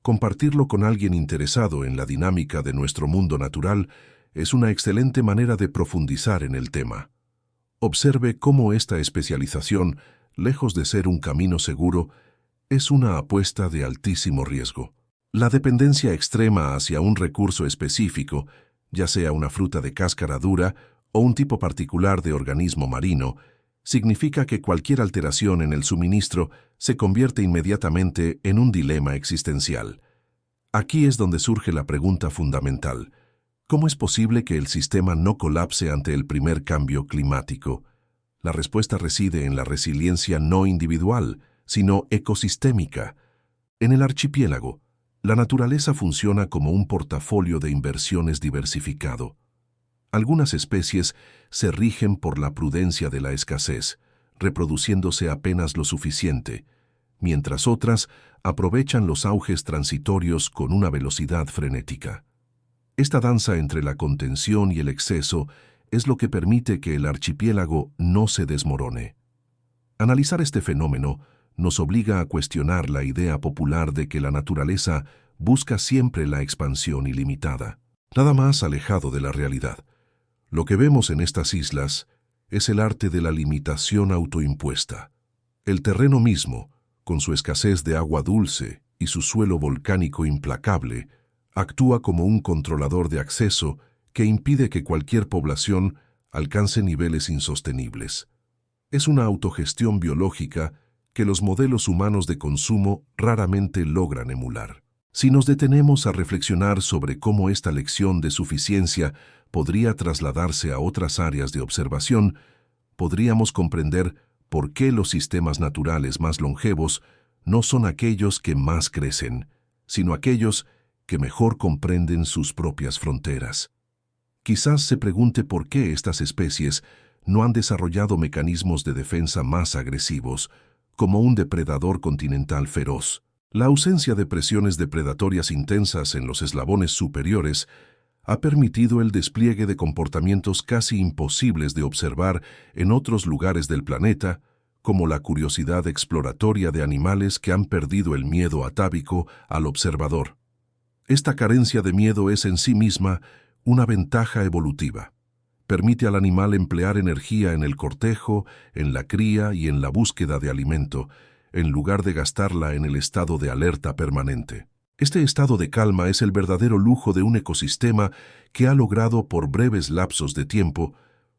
Speaker 1: compartirlo con alguien interesado en la dinámica de nuestro mundo natural es una excelente manera de profundizar en el tema. Observe cómo esta especialización, lejos de ser un camino seguro, es una apuesta de altísimo riesgo. La dependencia extrema hacia un recurso específico, ya sea una fruta de cáscara dura o un tipo particular de organismo marino, significa que cualquier alteración en el suministro se convierte inmediatamente en un dilema existencial. Aquí es donde surge la pregunta fundamental: ¿cómo es posible que el sistema no colapse ante el primer cambio climático? La respuesta reside en la resiliencia no individual, sino ecosistémica. En el archipiélago, la naturaleza funciona como un portafolio de inversiones diversificado. Algunas especies se rigen por la prudencia de la escasez, reproduciéndose apenas lo suficiente, mientras otras aprovechan los auges transitorios con una velocidad frenética. Esta danza entre la contención y el exceso es lo que permite que el archipiélago no se desmorone. Analizar este fenómeno nos obliga a cuestionar la idea popular de que la naturaleza busca siempre la expansión ilimitada, nada más alejado de la realidad. Lo que vemos en estas islas es el arte de la limitación autoimpuesta. El terreno mismo, con su escasez de agua dulce y su suelo volcánico implacable, actúa como un controlador de acceso que impide que cualquier población alcance niveles insostenibles. Es una autogestión biológica que los modelos humanos de consumo raramente logran emular. Si nos detenemos a reflexionar sobre cómo esta lección de suficiencia podría trasladarse a otras áreas de observación, podríamos comprender por qué los sistemas naturales más longevos no son aquellos que más crecen, sino aquellos que mejor comprenden sus propias fronteras. Quizás se pregunte por qué estas especies no han desarrollado mecanismos de defensa más agresivos, como un depredador continental feroz. La ausencia de presiones depredatorias intensas en los eslabones superiores ha permitido el despliegue de comportamientos casi imposibles de observar en otros lugares del planeta, como la curiosidad exploratoria de animales que han perdido el miedo atávico al observador. Esta carencia de miedo es en sí misma una ventaja evolutiva. Permite al animal emplear energía en el cortejo, en la cría y en la búsqueda de alimento, en lugar de gastarla en el estado de alerta permanente. Este estado de calma es el verdadero lujo de un ecosistema que ha logrado por breves lapsos de tiempo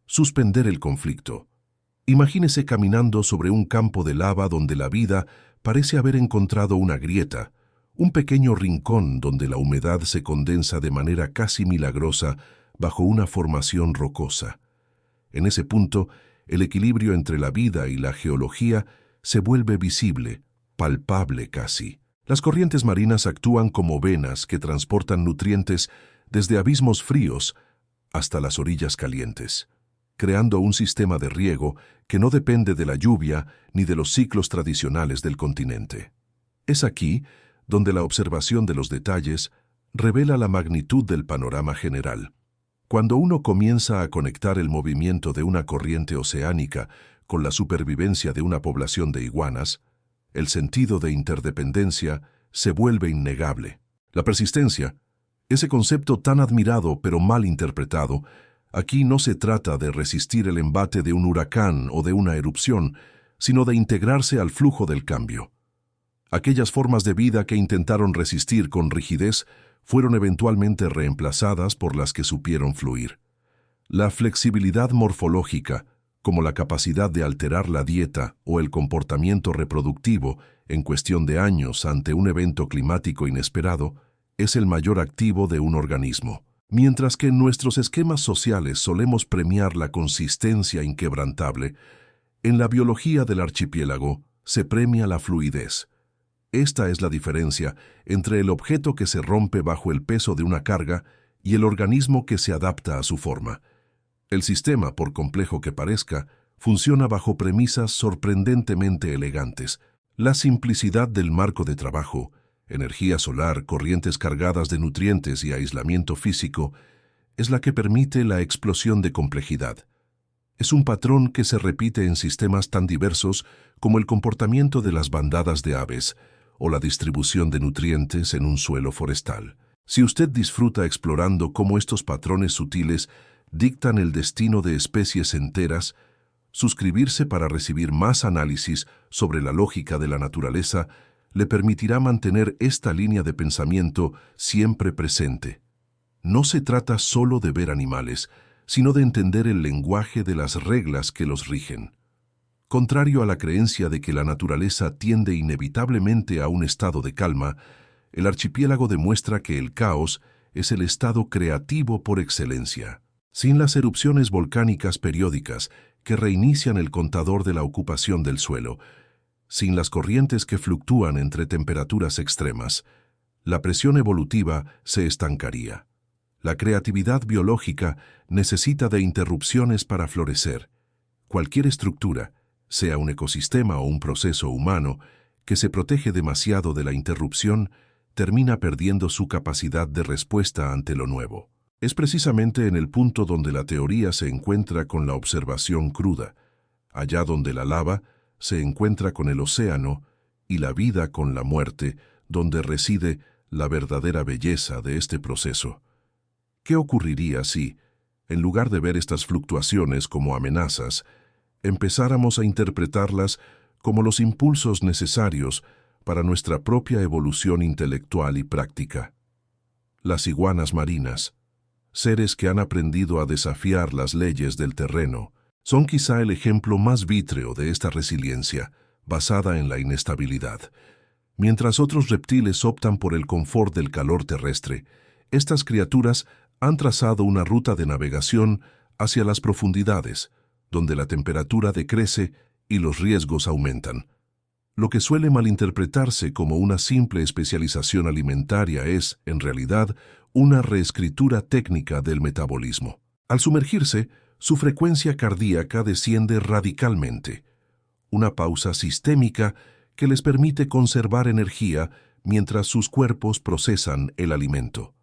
Speaker 1: suspender el conflicto. Imagínese caminando sobre un campo de lava donde la vida parece haber encontrado una grieta, un pequeño rincón donde la humedad se condensa de manera casi milagrosa bajo una formación rocosa. En ese punto, el equilibrio entre la vida y la geología se vuelve visible, palpable casi. Las corrientes marinas actúan como venas que transportan nutrientes desde abismos fríos hasta las orillas calientes, creando un sistema de riego que no depende de la lluvia ni de los ciclos tradicionales del continente. Es aquí donde la observación de los detalles revela la magnitud del panorama general. Cuando uno comienza a conectar el movimiento de una corriente oceánica con la supervivencia de una población de iguanas, el sentido de interdependencia se vuelve innegable. La persistencia, ese concepto tan admirado pero mal interpretado, aquí no se trata de resistir el embate de un huracán o de una erupción, sino de integrarse al flujo del cambio. Aquellas formas de vida que intentaron resistir con rigidez fueron eventualmente reemplazadas por las que supieron fluir. La flexibilidad morfológica, como la capacidad de alterar la dieta o el comportamiento reproductivo en cuestión de años ante un evento climático inesperado, es el mayor activo de un organismo. Mientras que en nuestros esquemas sociales solemos premiar la consistencia inquebrantable, en la biología del archipiélago se premia la fluidez. Esta es la diferencia entre el objeto que se rompe bajo el peso de una carga y el organismo que se adapta a su forma. El sistema, por complejo que parezca, funciona bajo premisas sorprendentemente elegantes. La simplicidad del marco de trabajo, energía solar, corrientes cargadas de nutrientes y aislamiento físico, es la que permite la explosión de complejidad. Es un patrón que se repite en sistemas tan diversos como el comportamiento de las bandadas de aves o la distribución de nutrientes en un suelo forestal. Si usted disfruta explorando cómo estos patrones sutiles dictan el destino de especies enteras, suscribirse para recibir más análisis sobre la lógica de la naturaleza le permitirá mantener esta línea de pensamiento siempre presente. No se trata solo de ver animales, sino de entender el lenguaje de las reglas que los rigen. Contrario a la creencia de que la naturaleza tiende inevitablemente a un estado de calma, el archipiélago demuestra que el caos es el estado creativo por excelencia. Sin las erupciones volcánicas periódicas que reinician el contador de la ocupación del suelo, sin las corrientes que fluctúan entre temperaturas extremas, la presión evolutiva se estancaría. La creatividad biológica necesita de interrupciones para florecer. Cualquier estructura, sea un ecosistema o un proceso humano, que se protege demasiado de la interrupción, termina perdiendo su capacidad de respuesta ante lo nuevo. Es precisamente en el punto donde la teoría se encuentra con la observación cruda, allá donde la lava se encuentra con el océano y la vida con la muerte, donde reside la verdadera belleza de este proceso. ¿Qué ocurriría si, en lugar de ver estas fluctuaciones como amenazas, empezáramos a interpretarlas como los impulsos necesarios para nuestra propia evolución intelectual y práctica? Las iguanas marinas, seres que han aprendido a desafiar las leyes del terreno, son quizá el ejemplo más vítreo de esta resiliencia, basada en la inestabilidad. Mientras otros reptiles optan por el confort del calor terrestre, estas criaturas han trazado una ruta de navegación hacia las profundidades, donde la temperatura decrece y los riesgos aumentan. Lo que suele malinterpretarse como una simple especialización alimentaria es, en realidad, una reescritura técnica del metabolismo. Al sumergirse, su frecuencia cardíaca desciende radicalmente, una pausa sistémica que les permite conservar energía mientras sus cuerpos procesan el alimento.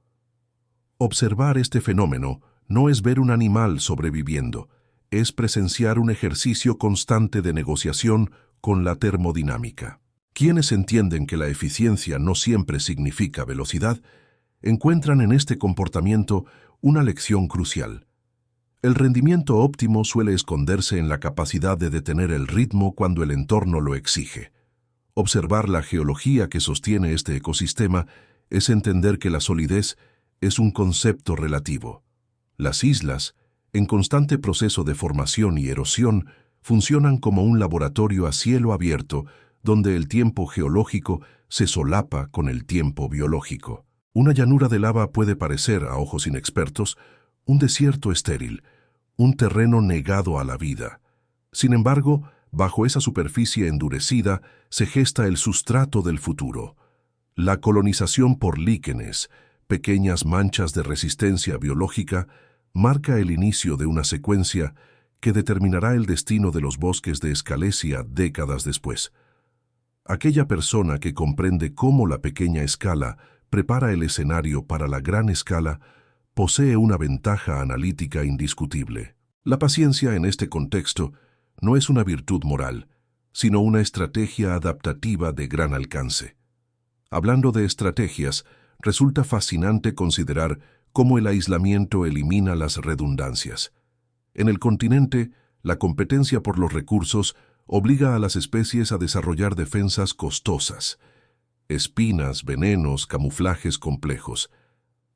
Speaker 1: Observar este fenómeno no es ver un animal sobreviviendo, es presenciar un ejercicio constante de negociación con la termodinámica. Quienes entienden que la eficiencia no siempre significa velocidad, encuentran en este comportamiento una lección crucial. El rendimiento óptimo suele esconderse en la capacidad de detener el ritmo cuando el entorno lo exige. Observar la geología que sostiene este ecosistema es entender que la solidez es un concepto relativo. Las islas, en constante proceso de formación y erosión, funcionan como un laboratorio a cielo abierto donde el tiempo geológico se solapa con el tiempo biológico. Una llanura de lava puede parecer, a ojos inexpertos, un desierto estéril, un terreno negado a la vida. Sin embargo, bajo esa superficie endurecida se gesta el sustrato del futuro. La colonización por líquenes, pequeñas manchas de resistencia biológica, marca el inicio de una secuencia que determinará el destino de los bosques de Scalesia décadas después. Aquella persona que comprende cómo la pequeña escala prepara el escenario para la gran escala posee una ventaja analítica indiscutible. La paciencia en este contexto no es una virtud moral, sino una estrategia adaptativa de gran alcance. Hablando de estrategias, resulta fascinante considerar cómo el aislamiento elimina las redundancias. En el continente, la competencia por los recursos obliga a las especies a desarrollar defensas costosas, espinas, venenos, camuflajes complejos.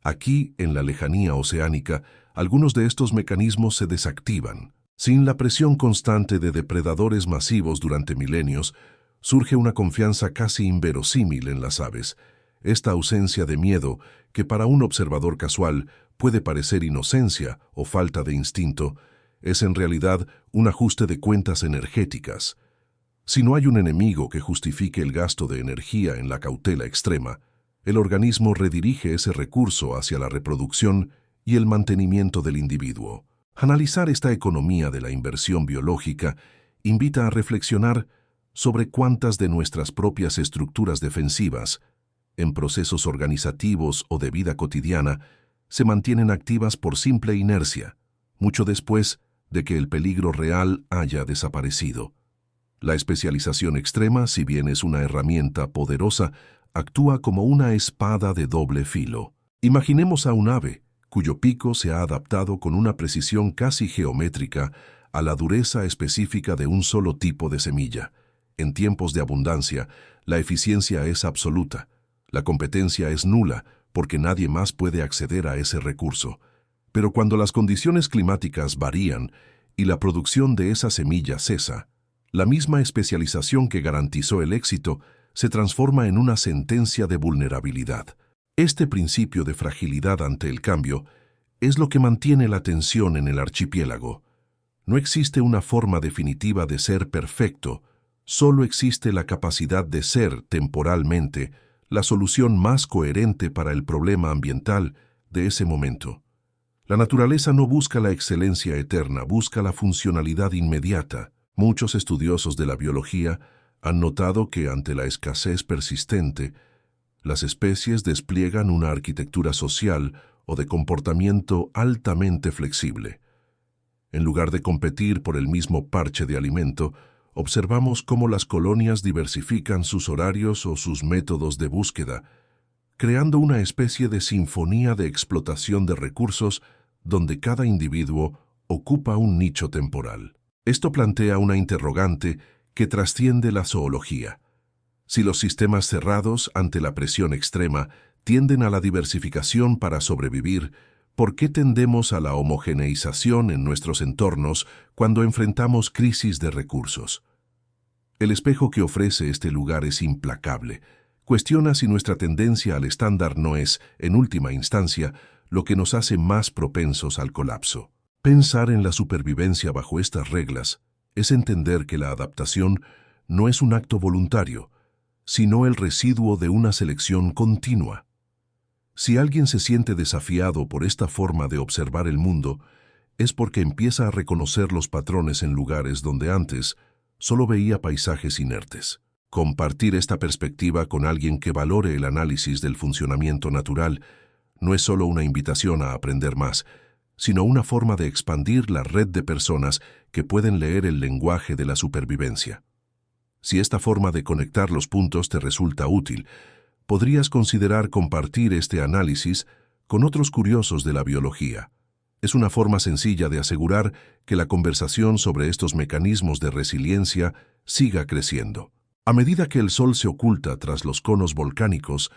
Speaker 1: Aquí, en la lejanía oceánica, algunos de estos mecanismos se desactivan. Sin la presión constante de depredadores masivos durante milenios, surge una confianza casi inverosímil en las aves. Esta ausencia de miedo, que para un observador casual puede parecer inocencia o falta de instinto, es en realidad un ajuste de cuentas energéticas. Si no hay un enemigo que justifique el gasto de energía en la cautela extrema, el organismo redirige ese recurso hacia la reproducción y el mantenimiento del individuo. Analizar esta economía de la inversión biológica invita a reflexionar sobre cuántas de nuestras propias estructuras defensivas, en procesos organizativos o de vida cotidiana, se mantienen activas por simple inercia, mucho después de que el peligro real haya desaparecido. La especialización extrema, si bien es una herramienta poderosa, actúa como una espada de doble filo. Imaginemos a un ave, cuyo pico se ha adaptado con una precisión casi geométrica a la dureza específica de un solo tipo de semilla. En tiempos de abundancia, la eficiencia es absoluta. La competencia es nula, porque nadie más puede acceder a ese recurso. Pero cuando las condiciones climáticas varían y la producción de esa semilla cesa, la misma especialización que garantizó el éxito se transforma en una sentencia de vulnerabilidad. Este principio de fragilidad ante el cambio es lo que mantiene la tensión en el archipiélago. No existe una forma definitiva de ser perfecto, solo existe la capacidad de ser temporalmente la solución más coherente para el problema ambiental de ese momento. La naturaleza no busca la excelencia eterna, busca la funcionalidad inmediata. Muchos estudiosos de la biología Han notado que ante la escasez persistente, las especies despliegan una arquitectura social o de comportamiento altamente flexible. En lugar de competir por el mismo parche de alimento, observamos cómo las colonias diversifican sus horarios o sus métodos de búsqueda, creando una especie de sinfonía de explotación de recursos donde cada individuo ocupa un nicho temporal. Esto plantea una interrogante que trasciende la zoología. Si los sistemas cerrados ante la presión extrema tienden a la diversificación para sobrevivir, ¿por qué tendemos a la homogeneización en nuestros entornos cuando enfrentamos crisis de recursos? El espejo que ofrece este lugar es implacable. Cuestiona si nuestra tendencia al estándar no es, en última instancia, lo que nos hace más propensos al colapso. Pensar en la supervivencia bajo estas reglas es entender que la adaptación no es un acto voluntario, sino el residuo de una selección continua. Si alguien se siente desafiado por esta forma de observar el mundo, es porque empieza a reconocer los patrones en lugares donde antes solo veía paisajes inertes. Compartir esta perspectiva con alguien que valore el análisis del funcionamiento natural no es solo una invitación a aprender más, sino una forma de expandir la red de personas que pueden leer el lenguaje de la supervivencia. Si esta forma de conectar los puntos te resulta útil, podrías considerar compartir este análisis con otros curiosos de la biología. Es una forma sencilla de asegurar que la conversación sobre estos mecanismos de resiliencia siga creciendo. A medida que el sol se oculta tras los conos volcánicos,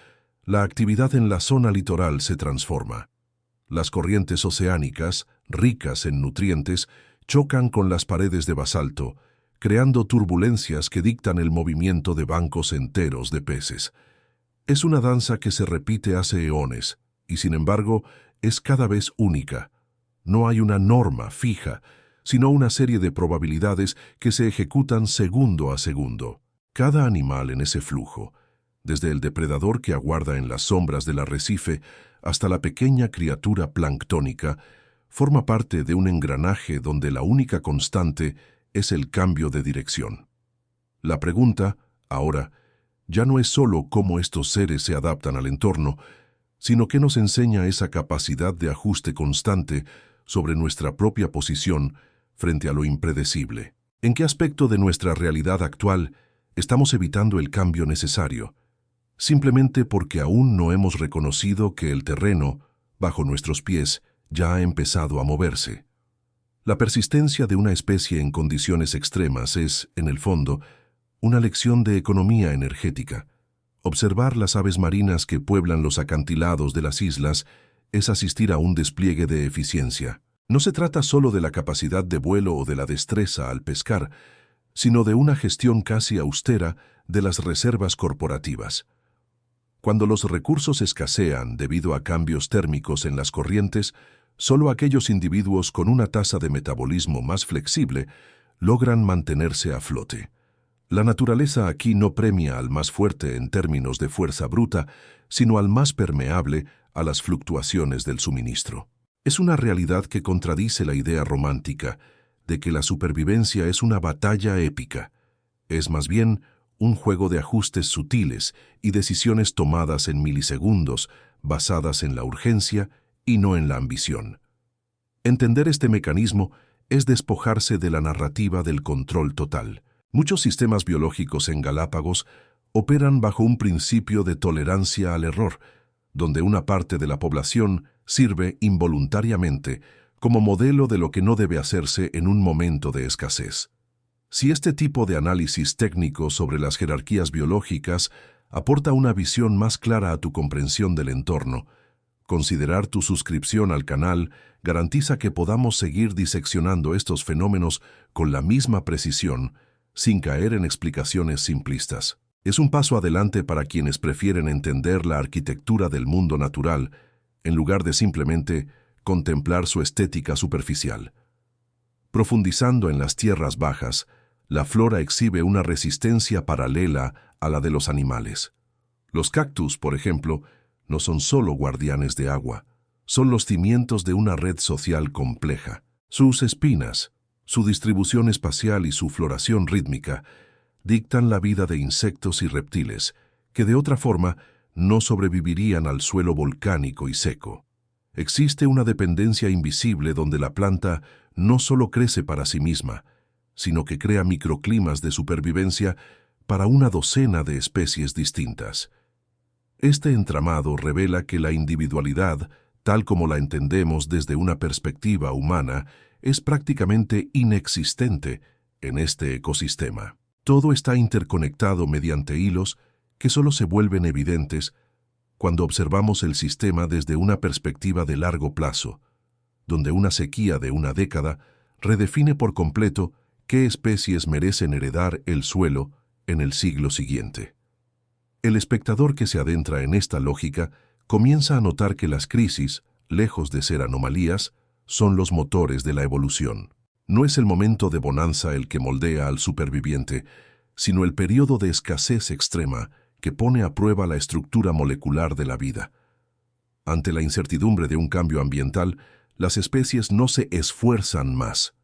Speaker 1: la actividad en la zona litoral se transforma. Las corrientes oceánicas, ricas en nutrientes, chocan con las paredes de basalto, creando turbulencias que dictan el movimiento de bancos enteros de peces. Es una danza que se repite hace eones, y sin embargo es cada vez única. No hay una norma fija, sino una serie de probabilidades que se ejecutan segundo a segundo. Cada animal en ese flujo, desde el depredador que aguarda en las sombras del arrecife hasta la pequeña criatura planctónica, forma parte de un engranaje donde la única constante es el cambio de dirección. La pregunta, ahora, ya no es solo cómo estos seres se adaptan al entorno, sino qué nos enseña esa capacidad de ajuste constante sobre nuestra propia posición frente a lo impredecible. ¿En qué aspecto de nuestra realidad actual estamos evitando el cambio necesario? Simplemente porque aún no hemos reconocido que el terreno, bajo nuestros pies, ya ha empezado a moverse. La persistencia de una especie en condiciones extremas es, en el fondo, una lección de economía energética. Observar las aves marinas que pueblan los acantilados de las islas es asistir a un despliegue de eficiencia. No se trata solo de la capacidad de vuelo o de la destreza al pescar, sino de una gestión casi austera de las reservas corporativas. Cuando los recursos escasean debido a cambios térmicos en las corrientes, solo aquellos individuos con una tasa de metabolismo más flexible logran mantenerse a flote. La naturaleza aquí no premia al más fuerte en términos de fuerza bruta, sino al más permeable a las fluctuaciones del suministro. Es una realidad que contradice la idea romántica de que la supervivencia es una batalla épica. Es más bien un juego de ajustes sutiles y decisiones tomadas en milisegundos, basadas en la urgencia y no en la ambición. Entender este mecanismo es despojarse de la narrativa del control total. Muchos sistemas biológicos en Galápagos operan bajo un principio de tolerancia al error, donde una parte de la población sirve involuntariamente como modelo de lo que no debe hacerse en un momento de escasez. Si este tipo de análisis técnico sobre las jerarquías biológicas aporta una visión más clara a tu comprensión del entorno, considerar tu suscripción al canal garantiza que podamos seguir diseccionando estos fenómenos con la misma precisión, sin caer en explicaciones simplistas. Es un paso adelante para quienes prefieren entender la arquitectura del mundo natural, en lugar de simplemente contemplar su estética superficial. Profundizando en las tierras bajas, la flora exhibe una resistencia paralela a la de los animales. Los cactus, por ejemplo, no son solo guardianes de agua, son los cimientos de una red social compleja. Sus espinas, su distribución espacial y su floración rítmica dictan la vida de insectos y reptiles, que de otra forma no sobrevivirían al suelo volcánico y seco. Existe una dependencia invisible donde la planta no solo crece para sí misma, sino que crea microclimas de supervivencia para una docena de especies distintas. Este entramado revela que la individualidad, tal como la entendemos desde una perspectiva humana, es prácticamente inexistente en este ecosistema. Todo está interconectado mediante hilos que solo se vuelven evidentes cuando observamos el sistema desde una perspectiva de largo plazo, donde una sequía de una década redefine por completo qué especies merecen heredar el suelo en el siglo siguiente. El espectador que se adentra en esta lógica comienza a notar que las crisis, lejos de ser anomalías, son los motores de la evolución. No es el momento de bonanza el que moldea al superviviente, sino el periodo de escasez extrema que pone a prueba la estructura molecular de la vida. Ante la incertidumbre de un cambio ambiental, las especies no se esfuerzan más.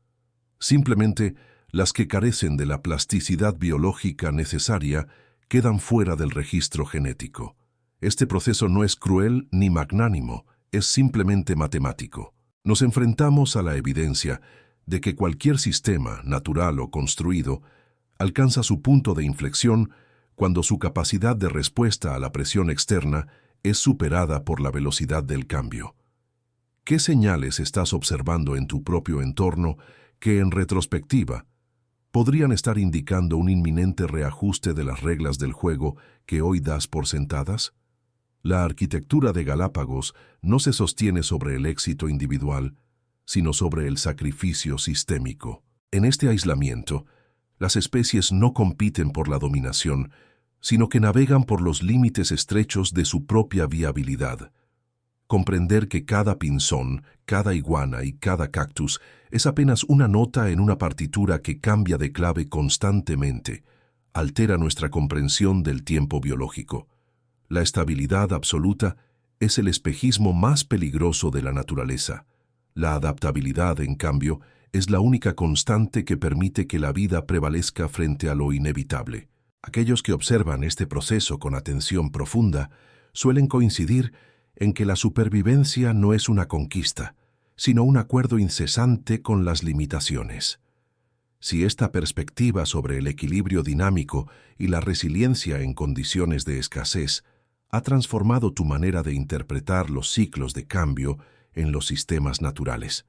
Speaker 1: Simplemente, las que carecen de la plasticidad biológica necesaria quedan fuera del registro genético. Este proceso no es cruel ni magnánimo, es simplemente matemático. Nos enfrentamos a la evidencia de que cualquier sistema, natural o construido, alcanza su punto de inflexión cuando su capacidad de respuesta a la presión externa es superada por la velocidad del cambio. ¿Qué señales estás observando en tu propio entorno que, en retrospectiva, podrían estar indicando un inminente reajuste de las reglas del juego que hoy das por sentadas? La arquitectura de Galápagos no se sostiene sobre el éxito individual, sino sobre el sacrificio sistémico. En este aislamiento, las especies no compiten por la dominación, sino que navegan por los límites estrechos de su propia viabilidad. Comprender que cada pinzón, cada iguana y cada cactus es apenas una nota en una partitura que cambia de clave constantemente, altera nuestra comprensión del tiempo biológico. La estabilidad absoluta es el espejismo más peligroso de la naturaleza. La adaptabilidad, en cambio, es la única constante que permite que la vida prevalezca frente a lo inevitable. Aquellos que observan este proceso con atención profunda suelen coincidir en que la supervivencia no es una conquista, sino un acuerdo incesante con las limitaciones. Si esta perspectiva sobre el equilibrio dinámico y la resiliencia en condiciones de escasez ha transformado tu manera de interpretar los ciclos de cambio en los sistemas naturales,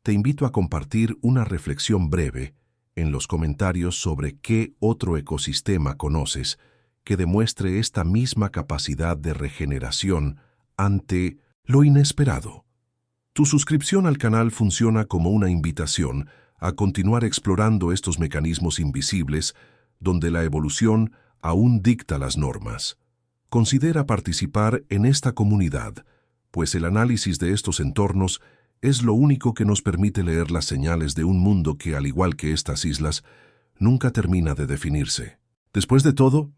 Speaker 1: te invito a compartir una reflexión breve en los comentarios sobre qué otro ecosistema conoces que demuestre esta misma capacidad de regeneración ante lo inesperado. Tu suscripción al canal funciona como una invitación a continuar explorando estos mecanismos invisibles donde la evolución aún dicta las normas. Considera participar en esta comunidad, pues el análisis de estos entornos es lo único que nos permite leer las señales de un mundo que, al igual que estas islas, nunca termina de definirse. Después de todo,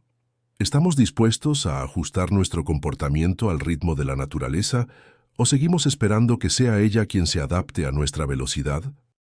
Speaker 1: ¿estamos dispuestos a ajustar nuestro comportamiento al ritmo de la naturaleza o seguimos esperando que sea ella quien se adapte a nuestra velocidad?